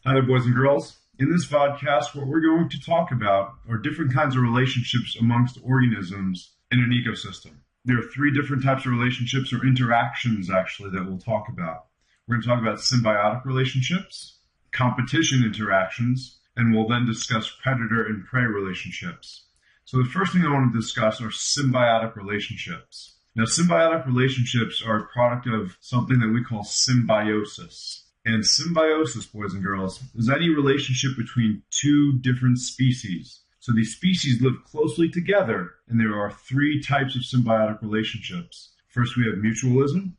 Hi there, boys and girls. In this podcast, what we're going to talk about are different kinds of relationships amongst organisms in an ecosystem. There are three different types of relationships or interactions, actually, that we'll talk about. We're going to talk about symbiotic relationships, competition interactions, and we'll then discuss predator and prey relationships. So the first thing I want to discuss are symbiotic relationships. Now, symbiotic relationships are a product of something that we call symbiosis. And symbiosis, boys and girls, is any relationship between two different species. So these species live closely together, and there are three types of symbiotic relationships. First, we have mutualism.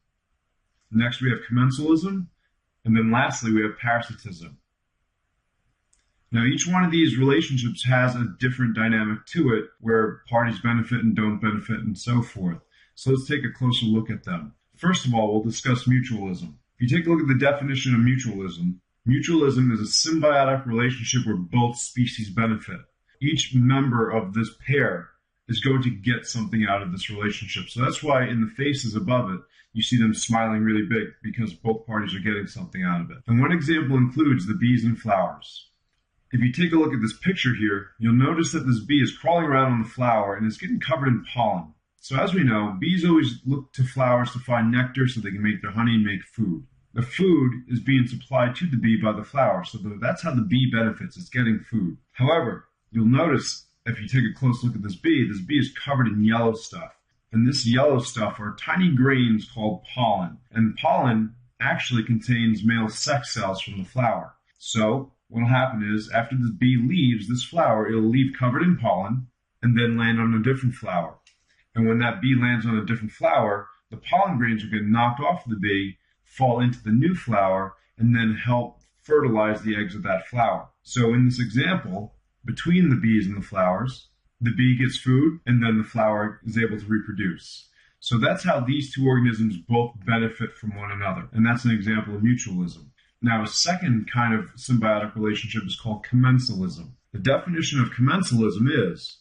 Next, we have commensalism. And then lastly, we have parasitism. Now, each one of these relationships has a different dynamic to it, where parties benefit and don't benefit and so forth. So let's take a closer look at them. First of all, we'll discuss mutualism. If you take a look at the definition of mutualism, mutualism is a symbiotic relationship where both species benefit. Each member of this pair is going to get something out of this relationship. So that's why in the faces above it, you see them smiling really big because both parties are getting something out of it. And one example includes the bees and flowers. If you take a look at this picture here, you'll notice that this bee is crawling around on the flower and is getting covered in pollen. So as we know, bees always look to flowers to find nectar so they can make their honey and make food. The food is being supplied to the bee by the flower, so that's how the bee benefits. It's getting food. However, you'll notice if you take a close look at this bee is covered in yellow stuff. And this yellow stuff are tiny grains called pollen. And pollen actually contains male sex cells from the flower. So what will happen is after the bee leaves this flower, it'll leave covered in pollen and then land on a different flower. And when that bee lands on a different flower, the pollen grains will get knocked off the bee, fall into the new flower, and then help fertilize the eggs of that flower. So in this example, between the bees and the flowers, the bee gets food, and then the flower is able to reproduce. So that's how these two organisms both benefit from one another. And that's an example of mutualism. Now, a second kind of symbiotic relationship is called commensalism. The definition of commensalism is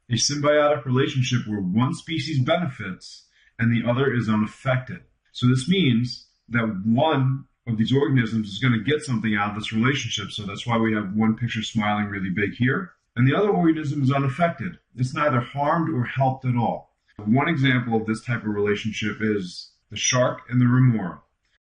a symbiotic relationship where one species benefits and the other is unaffected. So this means that one of these organisms is going to get something out of this relationship. So that's why we have one picture smiling really big here. And the other organism is unaffected. It's neither harmed or helped at all. One example of this type of relationship is the shark and the remora.